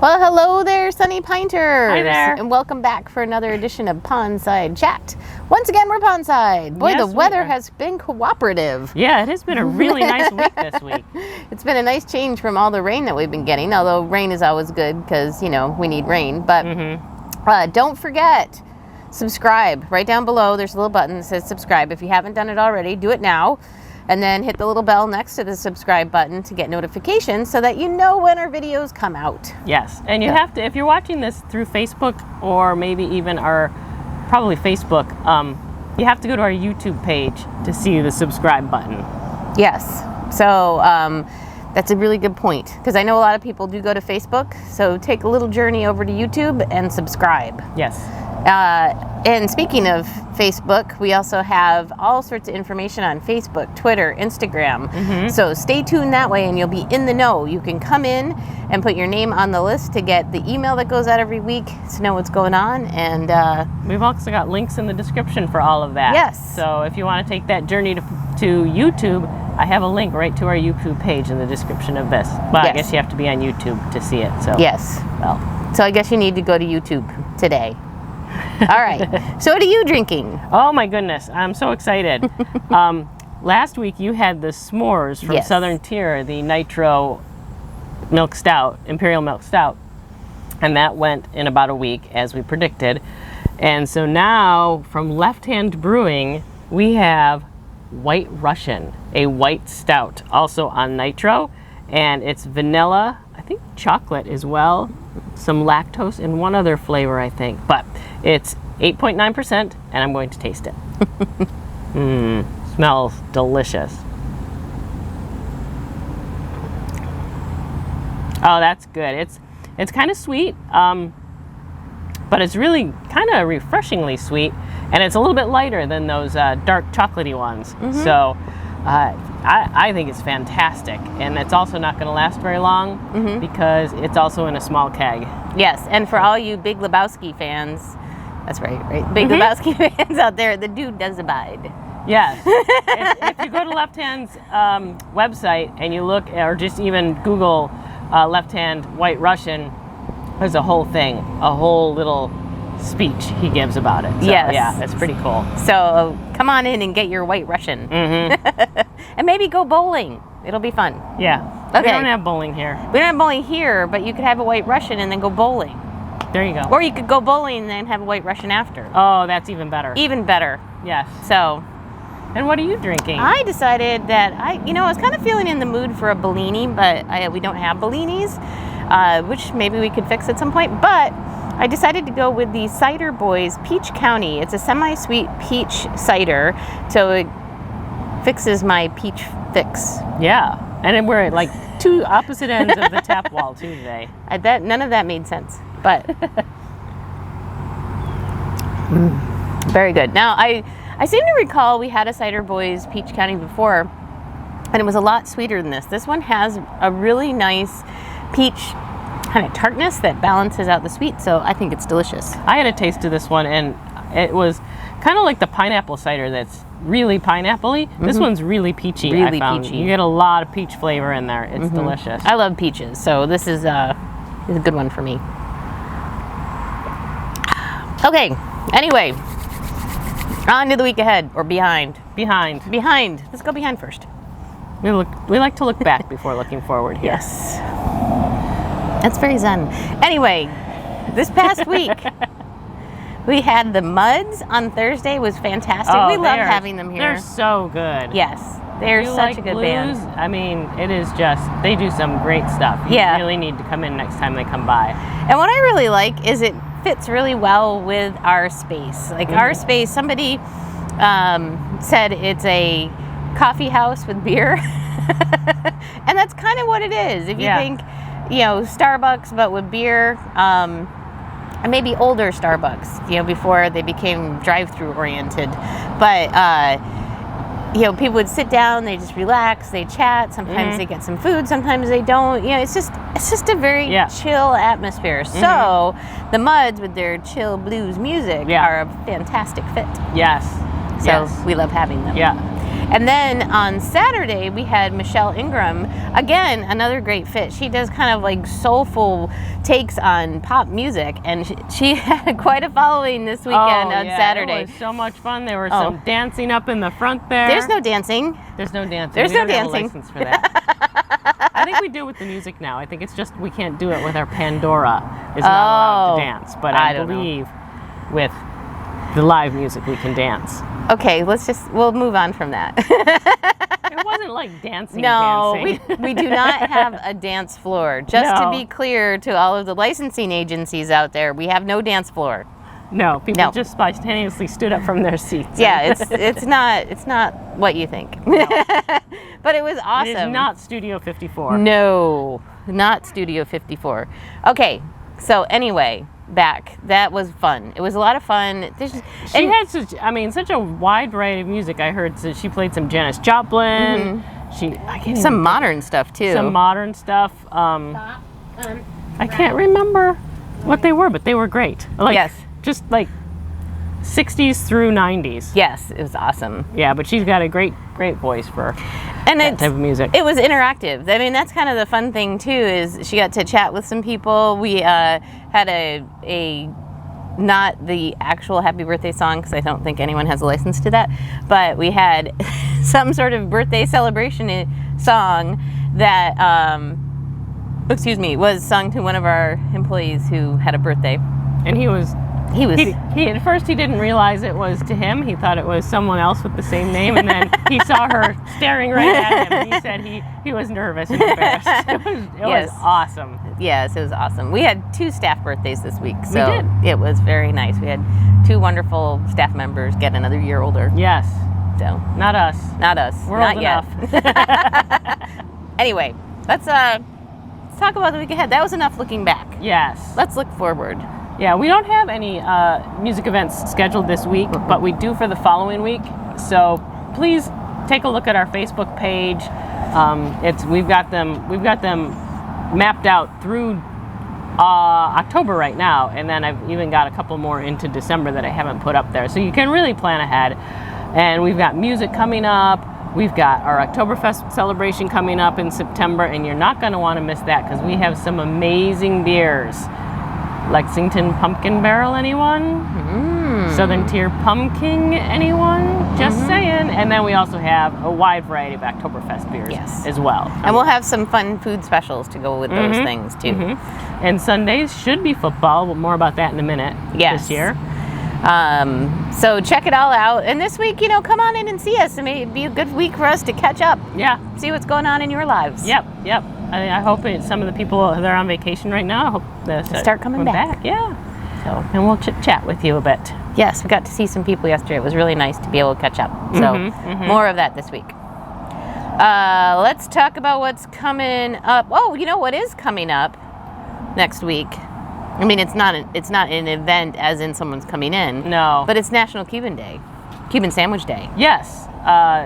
Well, hello there, Sunny Pinters. Hi there. And welcome back for another edition of Pondside Chat. Once again, we're Pondside. Boy, Yes, the weather we are. has been cooperative. Yeah, it has been a really nice week this week. It's been a nice change from all the rain that we've been getting, although rain is always good because, you know, we need rain. But don't forget, subscribe. Right down below, there's a little button that says subscribe. If you haven't done it already, do it now. And then hit the little bell next to the subscribe button to get notifications so that you know when our videos come out. Yes, and you have to, if you're watching this through Facebook or maybe even probably Facebook, you have to go to our YouTube page to see the subscribe button. Yes, so that's a really good point because I know a lot of people do go to Facebook, so take a little journey over to YouTube and subscribe. Yes. And speaking of Facebook, we also have all sorts of information on Facebook, Twitter, Instagram. So stay tuned that way and you'll be in the know. You can come in and put your name on the list to get the email that goes out every week to know what's going on. And we've also got links in the description for all of that. Yes. So if you want to take that journey to YouTube, I have a link right to our YouTube page in the description of this. Well, Yes. I guess you have to be on YouTube to see it. So yes. well. So I guess you need to go to YouTube today. All right. So what are you drinking? Oh my goodness, I'm so excited. Last week you had the s'mores from Yes. Southern Tier, the Nitro Milk Stout, Imperial Milk Stout. And that went in about a week as we predicted. And so now from Left Hand Brewing, we have White Russian, a white stout, also on Nitro. And it's vanilla, I think chocolate as well, some lactose, and one other flavor, I think. But it's 8.9%, and I'm going to taste it. Smells delicious. Oh, that's good. It's kind of sweet, but it's really kind of refreshingly sweet, and it's a little bit lighter than those dark chocolatey ones. So I think it's fantastic, and it's also not going to last very long because it's also in a small keg. Yes, and for all you Big Lebowski fans, that's right? Big Lebowski fans out there, the dude does abide. Yes. if you go to Left Hand's website and you look, or just even Google Left Hand White Russian, there's a whole thing, a whole little speech he gives about it. So, Yes. Yeah, that's pretty cool. So come on in and get your White Russian. And maybe go bowling. It'll be fun. Yeah. Okay. We don't have bowling here. We don't have bowling here, but you could have a White Russian and then go bowling. There you go. Or you could go bowling and then have a White Russian after. Oh, that's even better. Even better. Yes. So And what are you drinking? I decided that I was kind of feeling in the mood for a Bellini, but we don't have Bellinis, which maybe we could fix at some point. But I decided to go with the Cider Boys Peach County. It's a semi-sweet peach cider, so it fixes my peach fix. Yeah. And then we're at like two opposite ends of the tap wall too today. None of that made sense, but very good. Now, I seem to recall we had a Cider Boys Peach County before, and it was a lot sweeter than this. This one has a really nice peach kind of tartness that balances out the sweet, so I think it's delicious. I had a taste of this one, and it was kind of like the pineapple cider that's really pineapple-y. This one's really peachy, Really I found. peachy. You get a lot of peach flavor in there. It's delicious. I love peaches, so this is a good one for me. Okay, anyway, on to the week ahead, or behind. Behind. Behind. Let's go behind first. We like to look back before looking forward here. Yes. That's very zen. Anyway, this past week, we had the Muds on Thursday. It was fantastic. Oh, we love having them here. They're so good. Yes, they're You such like a good blues? band. I mean, it is just, they do some great stuff. You Yeah. really need to come in next time they come by. And what I really like is it fits really well with our space. Like our space, somebody said it's a coffee house with beer. And that's kind of what it is. If you think, Starbucks, but with beer, and maybe older Starbucks, before they became drive-through oriented. But, people would sit down, they just relax, they chat. Sometimes they get some food, sometimes they don't. It's just a very chill atmosphere. So the Muds with their chill blues music are a fantastic fit. Yes. So we love having them. Yeah. And then on Saturday, we had Michelle Ingram. Again, another great fit. She does kind of like soulful takes on pop music, and she had quite a following this weekend on Saturday. It was so much fun. There was some dancing up in the front there. There's no dancing. There's no dancing. There's we no don't have a dancing. license for that. I think we do with the music now. I think it's just we can't do it with our Pandora. Is not allowed to dance, but I believe with the live music we can dance. Okay, we'll move on from that. It wasn't like dancing. No, we do not have a dance floor. Just to be clear to all of the licensing agencies out there, we have no dance floor. No, people just spontaneously stood up from their seats. Yeah, it's not what you think. No. But it was awesome. It is not Studio 54. No, not Studio 54. Okay, so anyway, back. That was fun. It was a lot of fun. She had such a wide variety of music. I heard she played some Janis Joplin. Mm-hmm. Some modern stuff too. Some modern stuff. I can't remember what they were, but they were great. Yes. Just like 60s through 90s. Yes, it was awesome. Yeah, but she's got a great voice for that type of music. It was interactive. I mean, that's kind of the fun thing too, is she got to chat with some people. We had a not the actual happy birthday song, because I don't think anyone has a license to that, but we had some sort of birthday celebration song that was sung to one of our employees who had a birthday. And he at first he didn't realize it was to him. He thought it was someone else with the same name, and then he saw her staring right at him, and he said he was nervous and embarrassed. It was awesome. Yes, it was awesome. We had 2 staff birthdays this week, so we did. It was very nice. We had 2 wonderful staff members get another year older. Yes. So not us. We're not old enough. Anyway, let's talk about the week ahead. That was enough looking back. Yes. Let's look forward. Yeah, we don't have any music events scheduled this week, but we do for the following week. So please take a look at our Facebook page. We've got them mapped out through October right now, and then I've even got a couple more into December that I haven't put up there. So you can really plan ahead. And we've got music coming up. We've got our Oktoberfest celebration coming up in September, and you're not going to want to miss that, because we have some amazing beers. Lexington Pumpkin Barrel, anyone? Southern Tier Pumpkin, anyone? Just saying. And then we also have a wide variety of Oktoberfest beers as well. And we'll have some fun food specials to go with those things too. And Sundays should be football, but more about that in a minute this year. So check it all out. And this week, come on in and see us. It may be a good week for us to catch up. Yeah. See what's going on in your lives. Yep. I hope some of the people that are on vacation right now, I hope they start coming back. Yeah. So, and we'll chat with you a bit. Yes, we got to see some people yesterday. It was really nice to be able to catch up. So more of that this week. Let's talk about what's coming up. Oh, you know what is coming up next week? I mean, it's not an event as in someone's coming in. No. But it's National Cuban Sandwich Day. Yes.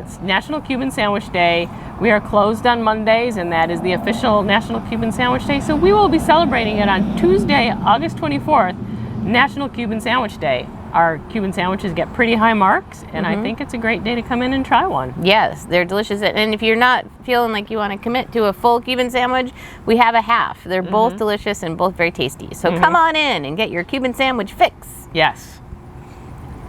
It's National Cuban Sandwich Day. We are closed on Mondays, and that is the official National Cuban Sandwich Day. So we will be celebrating it on Tuesday, August 24th, National Cuban Sandwich Day. Our Cuban sandwiches get pretty high marks, and I think it's a great day to come in and try one. Yes, they're delicious. And if you're not feeling like you want to commit to a full Cuban sandwich, we have a half. They're both delicious and both very tasty. So come on in and get your Cuban sandwich fix. Yes.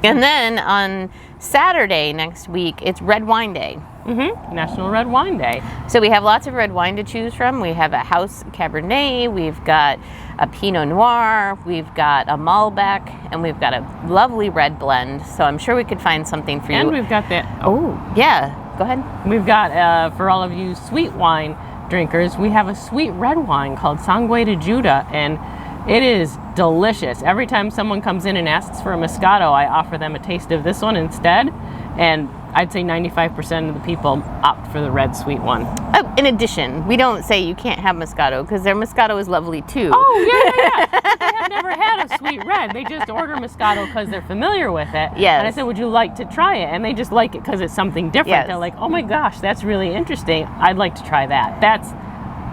And then on Saturday next week, it's Red Wine Day. National Red Wine Day. So we have lots of red wine to choose from. We have a House Cabernet, we've got a Pinot Noir, we've got a Malbec, and we've got a lovely red blend. So I'm sure we could find something for you. And we've got that. Oh, yeah. Go ahead. We've got, for all of you sweet wine drinkers, we have a sweet red wine called Sangue de Juda, and it is delicious. Every time someone comes in and asks for a Moscato, I offer them a taste of this one instead, and I'd say 95% of the people opt for the red sweet one. Oh, in addition, we don't say you can't have Moscato, because their Moscato is lovely too. Oh, yeah. They have never had a sweet red. They just order Moscato because they're familiar with it. Yes. And I said, would you like to try it? And they just like it because it's something different. Yes. They're like, oh my gosh, that's really interesting. I'd like to try that.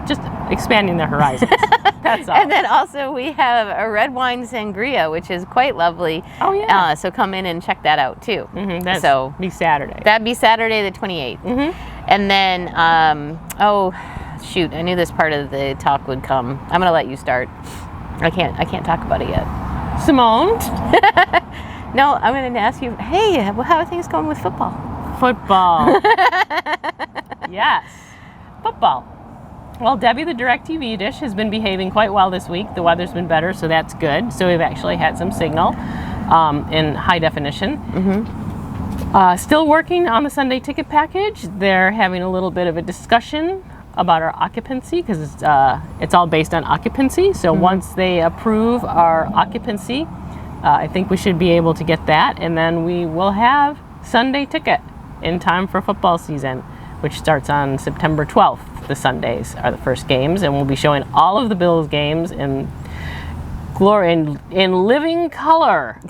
just expanding their horizons. That's all. And then also we have a red wine sangria, which is quite lovely. Oh, yeah. So come in and check that out too. That'd be Saturday. That'd be Saturday the 28th. And then, oh shoot, I knew this part of the talk would come. I'm gonna let you start. I can't talk about it yet. Simone? No, I'm gonna ask you, hey, how are things going with football? Football. Yes. Football. Well, Debbie, the DirecTV dish, has been behaving quite well this week. The weather's been better, so that's good. So we've actually had some signal in high definition. Still working on the Sunday ticket package. They're having a little bit of a discussion about our occupancy because it's all based on occupancy. So once they approve our occupancy, I think we should be able to get that. And then we will have Sunday ticket in time for football season, which starts on September 12th. The Sundays are the first games, and we'll be showing all of the Bills games in glory, in living color.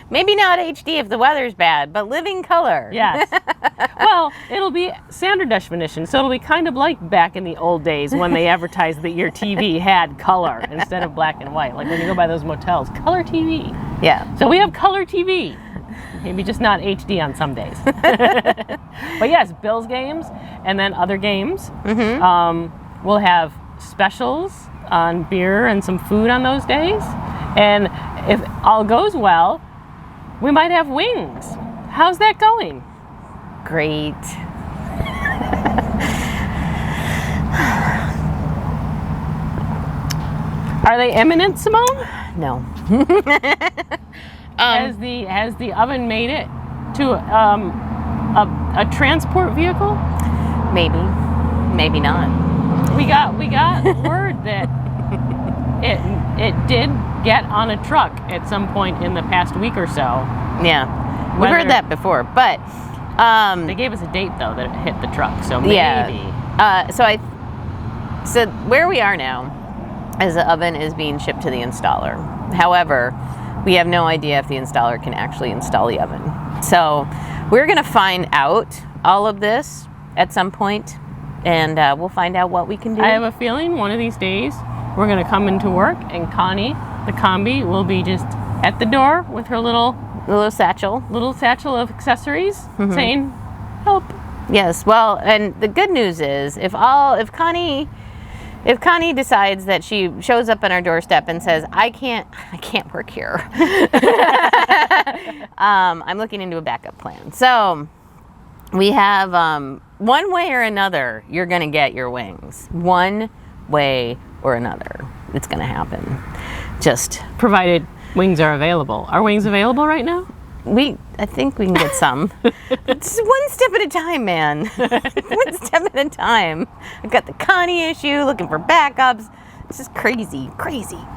Maybe not HD if the weather's bad, but living color. Yes. Well, it'll be standard definition, so it'll be kind of like back in the old days when they advertised that your TV had color instead of black and white. Like when you go by those motels, color TV. Yeah. So we have color TV. Maybe just not HD on some days. But yes, Bills games and then other games. We'll have specials on beer and some food on those days. And if all goes well, we might have wings. How's that going? Great. Are they imminent, Simone? No. Has the oven made it to a transport vehicle? Maybe not. We got word that it did get on a truck at some point in the past week or so. Yeah, we've heard that before, but they gave us a date though that it hit the truck, so maybe. Yeah. So where we are now is the oven is being shipped to the installer. However, we have no idea if the installer can actually install the oven. So we're going to find out all of this at some point, and we'll find out what we can do. I have a feeling one of these days we're going to come into work and Connie, the combi, will be just at the door with her little satchel of accessories saying, help. Yes, well, and the good news is if Connie decides that she shows up on our doorstep and says, I can't work here. I'm looking into a backup plan. So we have one way or another, you're going to get your wings. One way or another, it's going to happen. Just provided wings are available. Are wings available right now? I think we can get some. It's one step at a time, man. One step at a time. I've got the Connie issue, looking for backups. It's just crazy.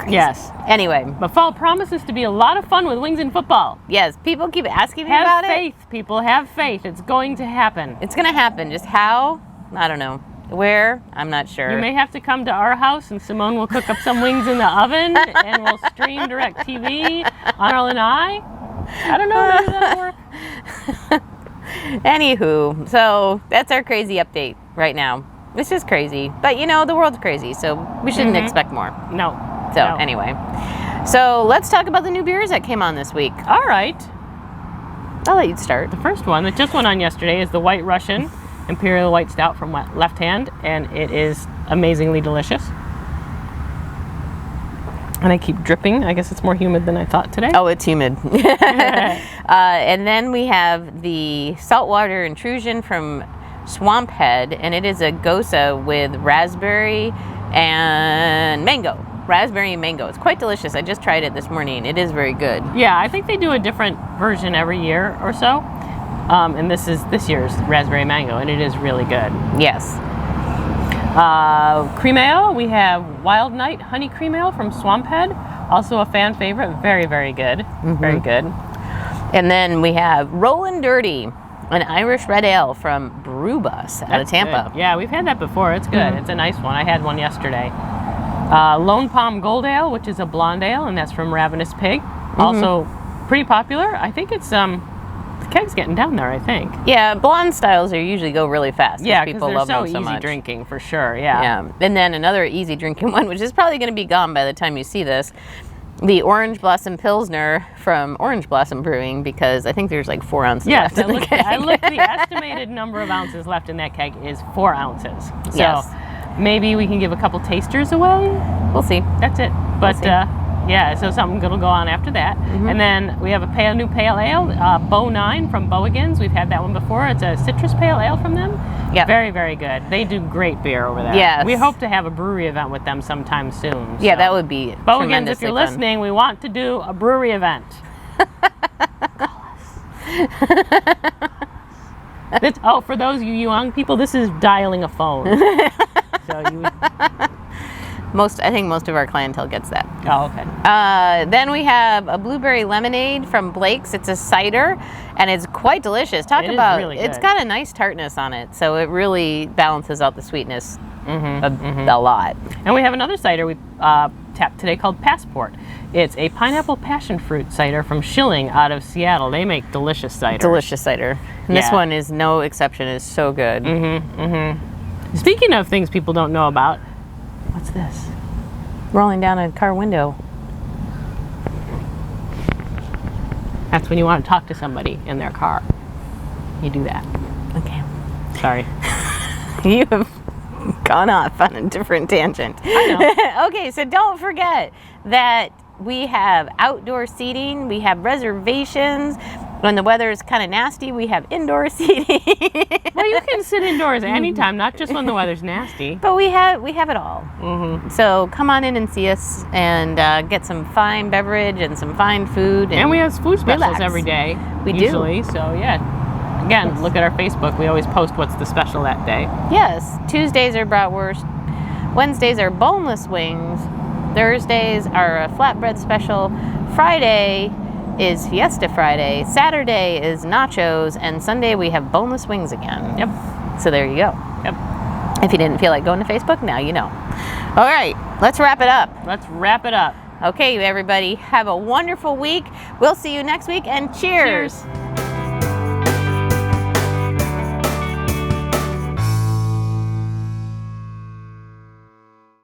Yes. Anyway. But fall promises to be a lot of fun with wings and football. Yes, people keep asking me about it. Have faith, people. Have faith. It's going to happen. It's going to happen. Just how? I don't know. Where? I'm not sure. You may have to come to our house and Simone will cook up some wings in the oven and we'll stream DirecTV on our eye. I don't know. Maybe that'll work. Anywho, so that's our crazy update right now. It's just crazy. But the world's crazy, so we shouldn't expect more. No. So anyway. So let's talk about the new beers that came on this week. All right. I'll let you start. The first one that just went on yesterday is the White Russian Imperial White Stout from Left Hand, and it is amazingly delicious. And I keep dripping. I guess it's more humid than I thought today. Oh, it's humid. And then we have the Saltwater Intrusion from Swamp Head, and it is a Gosa with raspberry and mango. Raspberry and mango. It's quite delicious. I just tried it this morning. It is very good. Yeah, I think they do a different version every year or so. And this is this year's raspberry mango, and it is really good. Yes. Cream ale, we have Wild Night Honey Cream Ale from Swamp Head. Also a fan favorite. Very, very good. Very good. And then we have Rollin' Dirty, an Irish red ale from Brew Bus out of Tampa. Good. Yeah, we've had that before. It's good. It's a nice one. I had one yesterday. Lone Palm Gold Ale, which is a blonde ale, and that's from Ravenous Pig. Also pretty popular. I think it's keg's getting down there, I think. Yeah, blonde styles are usually go really fast. Yeah, because people they're love so them so easy much. drinking for sure. Yeah. Yeah, and then another easy drinking one, which is probably going to be gone by the time you see this, the Orange Blossom Pilsner from Orange Blossom Brewing, because I think there's like 4 ounces Yes, left in the keg. I looked. The estimated number of ounces left in that keg is 4 ounces. So Yes. maybe we can give a couple tasters away. We'll see. That's it. But see. yeah, so something good will go on after that. And then we have a new pale ale, Bow 9 from Bowigan's. We've had that one before. It's a citrus pale ale from them. Yeah. Very, very good. They do great beer over there. Yes. We hope to have a brewery event with them sometime soon. Yeah, so. that would be Bowigan's, if tremendously you're fun. listening, we want to do a brewery event. Oh, for those of you young people, this is dialing a phone. So you. I think most of our clientele gets that. Oh, okay. Then we have a blueberry lemonade from Blake's. It's a cider, and it's quite delicious. Talk It is about really it's good. got a nice tartness on it, so it really balances out the sweetness a lot. And we have another cider we tapped today called Passport. It's a pineapple passion fruit cider from Schilling out of Seattle. They make delicious cider. Delicious cider. And this Yeah. one is no exception. It's so good. Speaking of things people don't know about, what's this? Rolling down a car window. That's when you want to talk to somebody in their car. You do that. Okay. Sorry. You have gone off on a different tangent. I know. Okay, so don't forget that we have outdoor seating, we have reservations. When the weather is kind of nasty, we have indoor seating. Well, you can sit indoors anytime, not just when the weather's nasty. But we have it all. So come on in and see us and get some fine beverage and some fine food. And we have food specials relax. every day. We do. usually. So yeah. Again, look at our Facebook. We always post what's the special that day. Yes, Tuesdays are bratwurst. Wednesdays are boneless wings. Thursdays are a flatbread special. Friday is Fiesta Friday. Saturday is nachos. And Sunday we have boneless wings again. Yep. So there you go. Yep. If you didn't feel like going to Facebook, now you know. All right, let's wrap it up. Let's wrap it up. Okay, everybody, have a wonderful week. We'll see you next week, and cheers. Cheers.